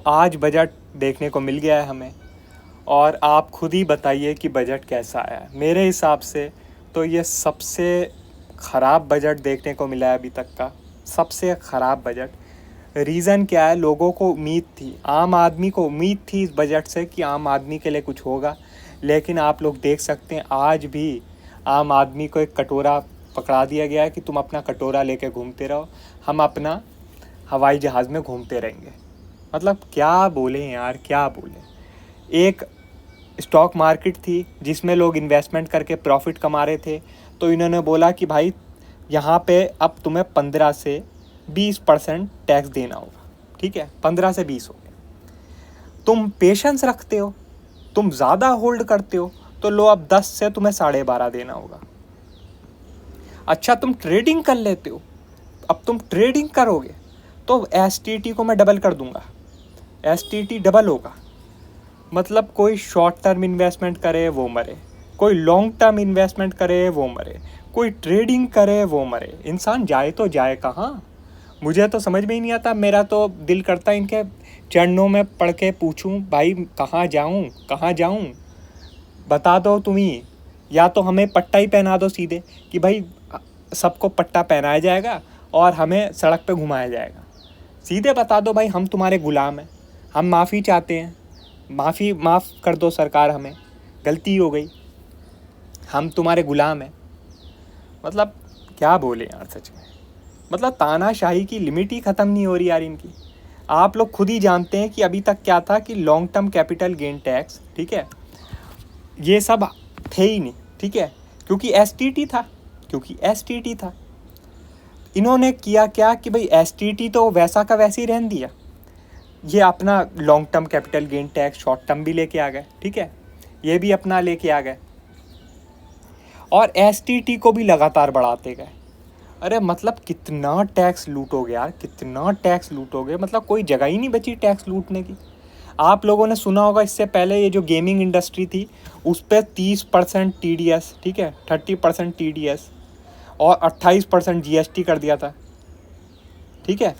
आज बजट देखने को मिल गया है हमें, और आप खुद ही बताइए कि बजट कैसा आया है। मेरे हिसाब से तो ये सबसे ख़राब बजट देखने को मिला है अभी तक का, सबसे ख़राब बजट। रीज़न क्या है, लोगों को उम्मीद थी, आम आदमी को उम्मीद थी इस बजट से कि आम आदमी के लिए कुछ होगा, लेकिन आप लोग देख सकते हैं आज भी आम आदमी को एक कटोरा पकड़ा दिया गया है कि तुम अपना कटोरा लेके घूमते रहो, हम अपना हवाई जहाज़ में घूमते रहेंगे। मतलब क्या बोलें यार, क्या बोलें। एक स्टॉक मार्केट थी जिसमें लोग इन्वेस्टमेंट करके प्रॉफिट कमा रहे थे, तो इन्होंने बोला कि भाई यहाँ पे अब तुम्हें 15 से 20% टैक्स देना होगा, ठीक है, 15 से 20 हो गया। तुम पेशेंस रखते हो, तुम ज़्यादा होल्ड करते हो, तो लो अब 10 से तुम्हें 12.5 देना होगा। अच्छा तुम ट्रेडिंग कर लेते हो, अब तुम ट्रेडिंग करोगे तो एसटीटी को मैं डबल कर दूंगा, एसटीटी डबल होगा। मतलब कोई शॉर्ट टर्म इन्वेस्टमेंट करे वो मरे, कोई लॉन्ग टर्म इन्वेस्टमेंट करे वो मरे, कोई ट्रेडिंग करे वो मरे। इंसान जाए तो जाए कहाँ, मुझे तो समझ में ही नहीं आता। मेरा तो दिल करता है इनके चरणों में पड़ के पूछूं, भाई कहाँ जाऊं, कहाँ जाऊं, बता दो तुम ही। या तो हमें पट्टा ही पहना दो सीधे कि भाई सबको पट्टा पहनाया जाएगा और हमें सड़क पे घुमाया जाएगा। सीधे बता दो भाई हम तुम्हारे गुलाम हैं, हम माफ़ी चाहते हैं, माफ़ कर दो सरकार, हमें गलती हो गई, हम तुम्हारे गुलाम हैं। मतलब क्या बोले यार सच में, मतलब तानाशाही की लिमिट ही ख़त्म नहीं हो रही यार इनकी। आप लोग खुद ही जानते हैं कि अभी तक क्या था कि long term capital gain tax, ठीक है, ये सब थे ही नहीं, ठीक है, क्योंकि एसटीटी था। इन्होंने किया क्या कि भाई एसटीटी तो वैसा का वैसे ही रहने दिया, ये अपना long term capital gain tax short term भी लेके आ गए, ठीक है, ये भी अपना लेके आ गए, और एसटीटी को भी लगातार बढ़ाते गए। अरे मतलब कितना टैक्स लूटोगे यार, कितना टैक्स लूटोगे, मतलब कोई जगह ही नहीं बची टैक्स लूटने की। आप लोगों ने सुना होगा इससे पहले ये जो गेमिंग इंडस्ट्री थी उस पर 30% TDS, ठीक है, 30% TDS और 28% GST कर दिया था, ठीक है।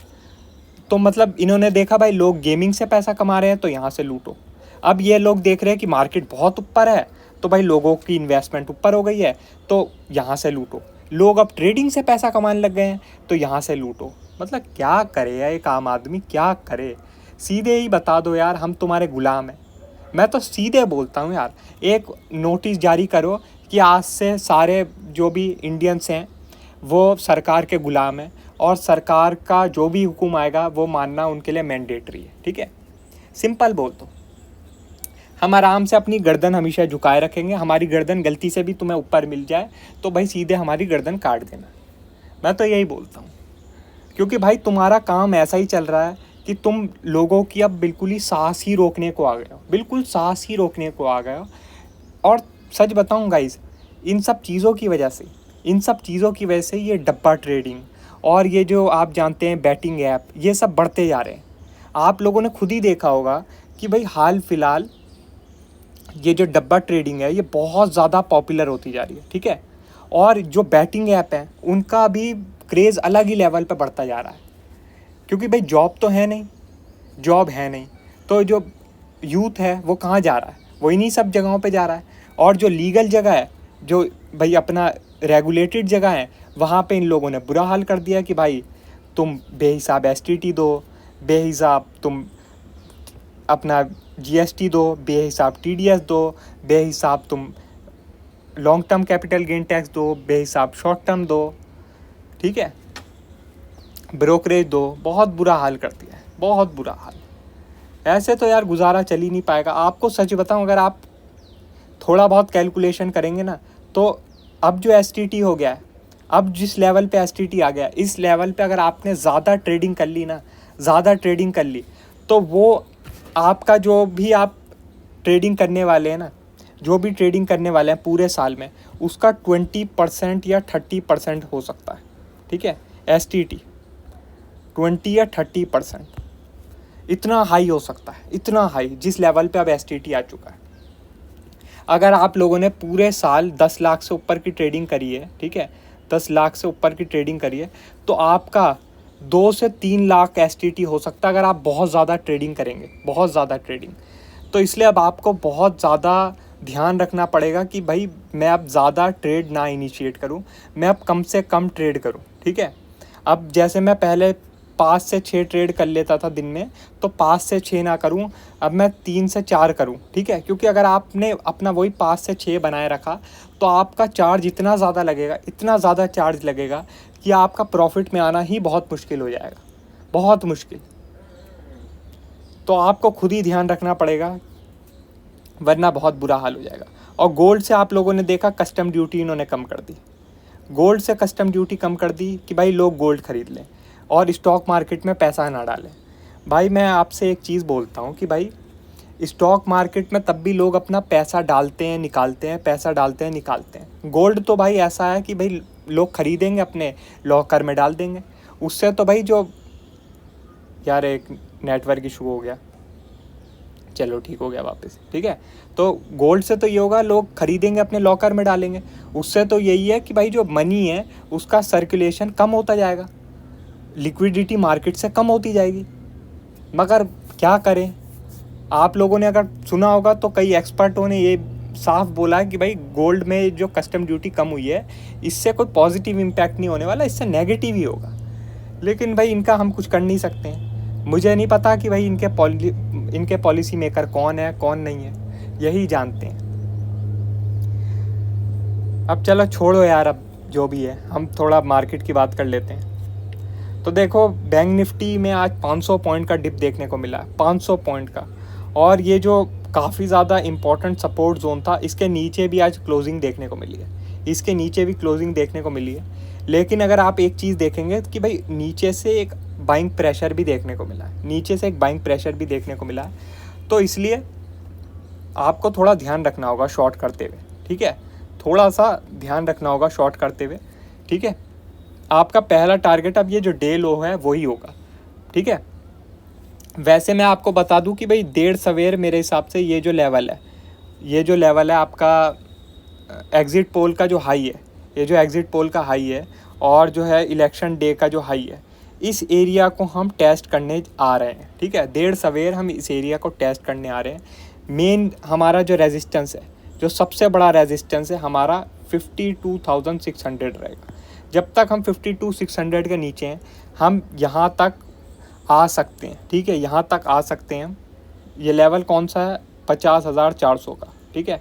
तो मतलब इन्होंने देखा भाई लोग गेमिंग से पैसा कमा रहे हैं तो यहाँ से लूटो। अब ये लोग देख रहे हैं कि मार्केट बहुत ऊपर है, तो भाई लोगों की इन्वेस्टमेंट ऊपर हो गई है तो यहाँ से लूटो। लोग अब ट्रेडिंग से पैसा कमाने लग गए हैं तो यहाँ से लूटो। मतलब क्या करे यार एक आम आदमी, क्या करे। सीधे ही बता दो यार हम तुम्हारे गुलाम हैं। मैं तो सीधे बोलता हूँ यार, एक नोटिस जारी करो कि आज से सारे जो भी इंडियंस हैं वो सरकार के गुलाम हैं, और सरकार का जो भी हुक्म आएगा वो मानना उनके लिए मैंडेटरी है, ठीक है। सिंपल बोल दो, हम आराम से अपनी गर्दन हमेशा झुकाए रखेंगे। हमारी गर्दन गलती से भी तुम्हें ऊपर मिल जाए तो भाई सीधे हमारी गर्दन काट देना। मैं तो यही बोलता हूँ, क्योंकि भाई तुम्हारा काम ऐसा ही चल रहा है कि तुम लोगों की अब बिल्कुल ही सांस ही रोकने को आ गए हो, बिल्कुल सांस ही रोकने को आ गए हो। और सच बताऊँ गाइस, इन सब चीज़ों की वजह से ये डब्बा ट्रेडिंग और ये जो आप जानते हैं बैटिंग ऐप, ये सब बढ़ते जा रहे हैं। आप लोगों ने खुद ही देखा होगा कि भाई हाल फिलहाल ये जो डब्बा ट्रेडिंग है ये बहुत ज़्यादा पॉपुलर होती जा रही है, ठीक है। और जो बैटिंग ऐप हैं उनका भी क्रेज़ अलग ही लेवल पे बढ़ता जा रहा है, क्योंकि भाई जॉब है नहीं, तो जो यूथ है वो कहाँ जा रहा है, वो इन्हीं सब जगहों पे जा रहा है। और जो लीगल जगह है, जो भाई अपना रेगुलेटेड जगह है, वहाँ पे इन लोगों ने बुरा हाल कर दिया कि भाई तुम बेहिसाब एसटीटी दो, बेहिसाब तुम अपना जीएसटी दो, बेहिसाब टीडीएस दो, बेहिसाब तुम long term capital gain tax दो, बेहिसाब शॉर्ट टर्म दो, ठीक है, ब्रोकरेज दो। बहुत बुरा हाल कर दिया है, बहुत बुरा हाल। ऐसे तो यार गुजारा चल ही नहीं पाएगा। आपको सच बताऊं, अगर आप थोड़ा बहुत कैलकुलेशन करेंगे ना, तो अब जो एसटीटी हो गया है, अब जिस लेवल पे एसटीटी आ गया, इस लेवल पे अगर आपने ज़्यादा ट्रेडिंग कर ली तो वो आपका जो भी आप ट्रेडिंग करने वाले हैं ना, जो भी ट्रेडिंग करने वाले हैं पूरे साल में, उसका 20% या 30% हो सकता है, ठीक है। एसटीटी 20 या 30% इतना हाई हो सकता है, इतना हाई जिस लेवल पे अब एसटीटी आ चुका है। अगर आप लोगों ने पूरे साल 10 लाख से ऊपर की ट्रेडिंग करी है, ठीक है, 10 लाख से ऊपर की ट्रेडिंग करी है, तो आपका 2 से 3 लाख STT हो सकता है अगर आप बहुत ज़्यादा ट्रेडिंग करेंगे, बहुत ज़्यादा ट्रेडिंग। तो इसलिए अब आपको बहुत ज़्यादा ध्यान रखना पड़ेगा कि भाई मैं अब ज़्यादा ट्रेड ना इनिशिएट करूं, मैं अब कम से कम ट्रेड करूं, ठीक है। अब जैसे मैं पहले 5 से 6 ट्रेड कर लेता था दिन में, तो 5 से 6 ना करूं, अब मैं 3 से 4 करूं, ठीक है। क्योंकि अगर आपने अपना वही 5 से 6 बनाए रखा तो आपका चार्ज इतना ज़्यादा लगेगा, इतना ज़्यादा चार्ज लगेगा कि आपका प्रॉफिट में आना ही बहुत मुश्किल हो जाएगा, बहुत मुश्किल। तो आपको खुद ही ध्यान रखना पड़ेगा, वरना बहुत बुरा हाल हो जाएगा। और गोल्ड से आप लोगों ने देखा कस्टम ड्यूटी इन्होंने कम कर दी, गोल्ड से कस्टम ड्यूटी कम कर दी कि भाई लोग गोल्ड खरीद लें और स्टॉक मार्केट में पैसा ना डालें। भाई मैं आपसे एक चीज़ बोलता हूँ कि भाई स्टॉक मार्केट में तब भी लोग अपना पैसा डालते हैं निकालते हैं, पैसा डालते हैं निकालते हैं। गोल्ड तो भाई ऐसा है कि भाई लोग खरीदेंगे, अपने लॉकर में डाल देंगे। उससे तो भाई जो यार एक नेटवर्क इशू हो गया, चलो ठीक हो गया वापस, ठीक है। तो गोल्ड से तो ये होगा, लोग खरीदेंगे अपने लॉकर में डालेंगे। उससे तो यही है कि भाई जो मनी है उसका सर्कुलेशन कम होता जाएगा, लिक्विडिटी मार्केट से कम होती जाएगी। मगर क्या करें, आप लोगों ने अगर सुना होगा तो कई एक्सपर्टों ने ये साफ बोला है कि भाई गोल्ड में जो कस्टम ड्यूटी कम हुई है इससे कोई पॉजिटिव इम्पैक्ट नहीं होने वाला, इससे नेगेटिव ही होगा। लेकिन भाई इनका हम कुछ कर नहीं सकते हैं। मुझे नहीं पता कि भाई इनके पॉलिसी मेकर कौन है कौन नहीं है, यही जानते हैं। अब चलो छोड़ो यार, अब जो भी है हम थोड़ा मार्केट की बात कर लेते हैं। तो देखो बैंक निफ्टी में आज 500 पॉइंट का डिप देखने को मिला है, 500 पॉइंट का। और ये जो काफ़ी ज़्यादा इम्पोर्टेंट सपोर्ट जोन था, इसके नीचे भी आज क्लोजिंग देखने को मिली है, इसके नीचे भी क्लोजिंग देखने को मिली है। लेकिन अगर आप एक चीज़ देखेंगे कि भाई नीचे से एक बाइंग प्रेशर भी देखने को मिला है, नीचे से एक बाइंग प्रेशर भी देखने को मिला है। तो इसलिए आपको थोड़ा ध्यान रखना होगा शॉर्ट करते हुए, ठीक है, थोड़ा सा ध्यान रखना होगा शॉर्ट करते हुए, ठीक है। आपका पहला टारगेट अब ये जो डे लो है वही होगा, ठीक है। वैसे मैं आपको बता दूं कि भाई 1.5 सवेर मेरे हिसाब से ये जो लेवल है, ये जो लेवल है आपका एग्ज़िट पोल का जो हाई है, ये जो एग्ज़िट पोल का हाई है और जो है इलेक्शन डे का जो हाई है, इस एरिया को हम टेस्ट करने आ रहे हैं, ठीक है। 1.5 सवेर हम इस एरिया को टेस्ट करने आ रहे हैं। मेन हमारा जो रेजिस्टेंस है, जो सबसे बड़ा रेजिस्टेंस है हमारा 52,600 रहेगा। जब तक हम 52,600 के नीचे हैं हम यहाँ तक आ सकते हैं, ठीक है, यहाँ तक आ सकते हैं। ये लेवल कौन सा है, 50,400 का, ठीक है,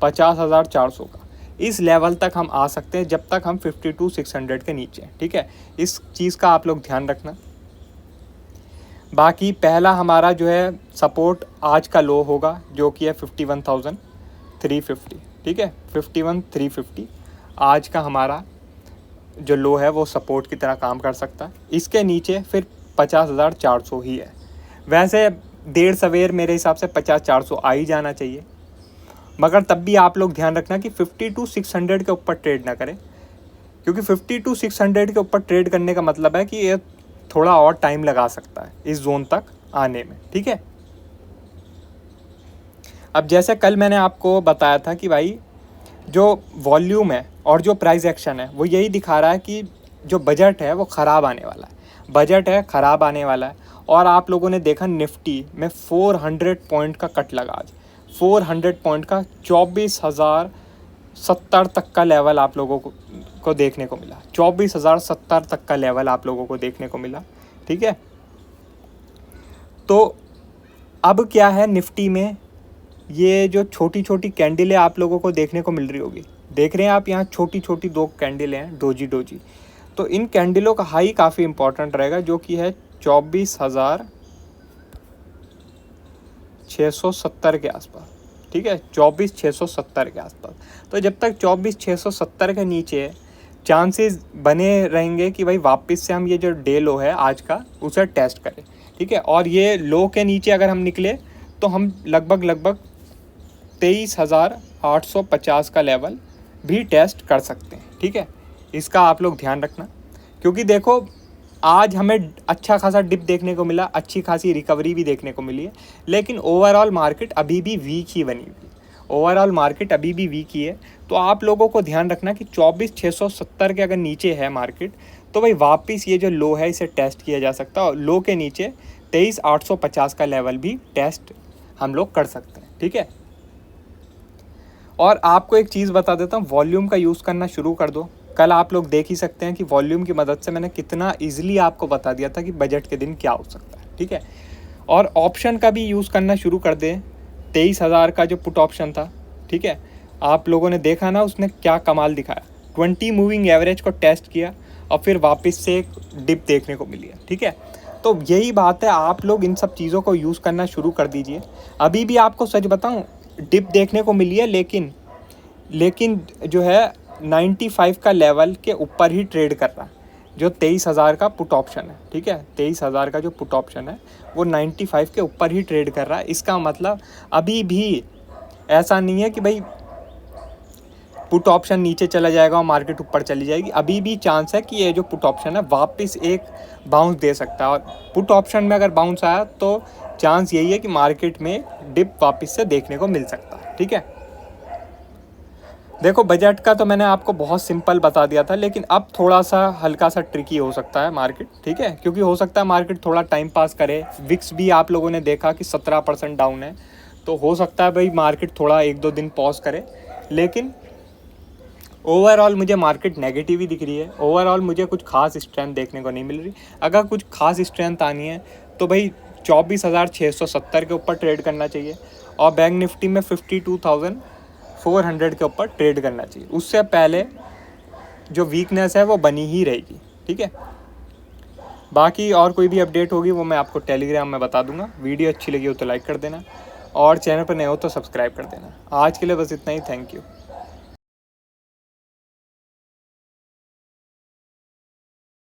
50,400 का। इस लेवल तक हम आ सकते हैं जब तक हम 52,600 के नीचे हैं, ठीक है। इस चीज़ का आप लोग ध्यान रखना। बाकी पहला हमारा जो है सपोर्ट आज का लो होगा जो कि है 51,350, ठीक है, 51,350 आज का हमारा जो लो है वो सपोर्ट की तरह काम कर सकता है। इसके नीचे फिर 50,400 ही है। वैसे 1.5 सवेर मेरे हिसाब से 50,400 आ ही जाना चाहिए, मगर तब भी आप लोग ध्यान रखना कि 52,600 के ऊपर ट्रेड ना करें, क्योंकि 52,600 के ऊपर ट्रेड करने का मतलब है कि ये थोड़ा और टाइम लगा सकता है इस जोन तक आने में, ठीक है। अब जैसे कल मैंने आपको बताया था कि भाई जो वॉल्यूम है और जो प्राइस एक्शन है वो यही दिखा रहा है कि जो बजट है वो ख़राब आने वाला है, बजट है ख़राब आने वाला है। और आप लोगों ने देखा निफ्टी में 400 पॉइंट का कट लगा आज, 400 पॉइंट का 24,070 तक का लेवल आप लोगों को देखने को मिला, 24,070 तक का लेवल आप लोगों को देखने को मिला, ठीक है। तो अब क्या है निफ्टी में, ये जो छोटी छोटी कैंडलें आप लोगों को देखने को मिल रही होगी, देख रहे हैं आप यहाँ छोटी छोटी 2 कैंडलें हैं डोजी डोजी। तो इन कैंडलों का हाई काफ़ी इंपॉर्टेंट रहेगा जो कि है 24,670 के आसपास, ठीक है, 24,670 के आसपास। तो जब तक 24,670 के नीचे चांसेस बने रहेंगे कि भाई वापस से हम ये जो डे लो है आज का उसे टेस्ट करें, ठीक है। और ये लो के नीचे अगर हम निकले तो हम लगभग 23,850 का लेवल भी टेस्ट कर सकते हैं, ठीक है। इसका आप लोग ध्यान रखना, क्योंकि देखो आज हमें अच्छा खासा डिप देखने को मिला, अच्छी खासी रिकवरी भी देखने को मिली है, लेकिन ओवरऑल मार्केट अभी भी वीक ही बनी हुई है, ओवरऑल मार्केट अभी भी वीक ही है। तो आप लोगों को ध्यान रखना कि 24,670 के अगर नीचे है मार्केट तो भाई वापस ये जो लो है इसे टेस्ट किया जा सकता है और लो के नीचे 23,850 का लेवल भी टेस्ट हम लोग कर सकते हैं, ठीक है। और आपको एक चीज़ बता देता हूँ, वॉल्यूम का यूज़ करना शुरू कर दो। कल आप लोग देख ही सकते हैं कि वॉल्यूम की मदद से मैंने कितना ईजिली आपको बता दिया था कि बजट के दिन क्या हो सकता है, ठीक है। और ऑप्शन का भी यूज़ करना शुरू कर दें। 23,000 का जो पुट ऑप्शन था, ठीक है, आप लोगों ने देखा ना उसने क्या कमाल दिखाया। 20 मूविंग एवरेज को टेस्ट किया और फिर वापस से एक डिप देखने को मिली है, ठीक है। तो यही बात है, आप लोग इन सब चीज़ों को यूज़ करना शुरू कर दीजिए। अभी भी आपको सच बताऊं, डिप देखने को मिली है, लेकिन जो है 95 का लेवल के ऊपर ही ट्रेड कर रहा है, जो 23,000 का पुट ऑप्शन है, ठीक है। 23,000 का जो पुट ऑप्शन है वो 95 के ऊपर ही ट्रेड कर रहा है। इसका मतलब अभी भी ऐसा नहीं है कि भाई पुट ऑप्शन नीचे चला जाएगा और मार्केट ऊपर चली जाएगी। अभी भी चांस है कि ये जो पुट ऑप्शन है वापस एक बाउंस दे सकता है, और पुट ऑप्शन में अगर बाउंस आया तो चांस यही है कि मार्केट में डिप वापस से देखने को मिल सकता है, ठीक है। देखो बजट का तो मैंने आपको बहुत सिंपल बता दिया था, लेकिन अब थोड़ा सा हल्का सा ट्रिकी हो सकता है मार्केट, ठीक है, क्योंकि हो सकता है मार्केट थोड़ा टाइम पास करे। विक्स भी आप लोगों ने देखा कि 17% डाउन है, तो हो सकता है भाई मार्केट थोड़ा 1-2 दिन पॉज करे, लेकिन ओवरऑल मुझे मार्केट नेगेटिव ही दिख रही है। ओवरऑल मुझे कुछ खास स्ट्रेंथ देखने को नहीं मिल रही। अगर कुछ खास स्ट्रेंथ आनी है तो भाई 24,670 के ऊपर ट्रेड करना चाहिए, और बैंक निफ्टी में 52,400 के ऊपर ट्रेड करना चाहिए। उससे पहले जो वीकनेस है वो बनी ही रहेगी, ठीक है। बाकी और कोई भी अपडेट होगी वो मैं आपको टेलीग्राम में बता दूंगा। वीडियो अच्छी लगी हो तो लाइक कर देना, और चैनल पर नए हो तो सब्सक्राइब कर देना। आज के लिए बस इतना ही, थैंक यू।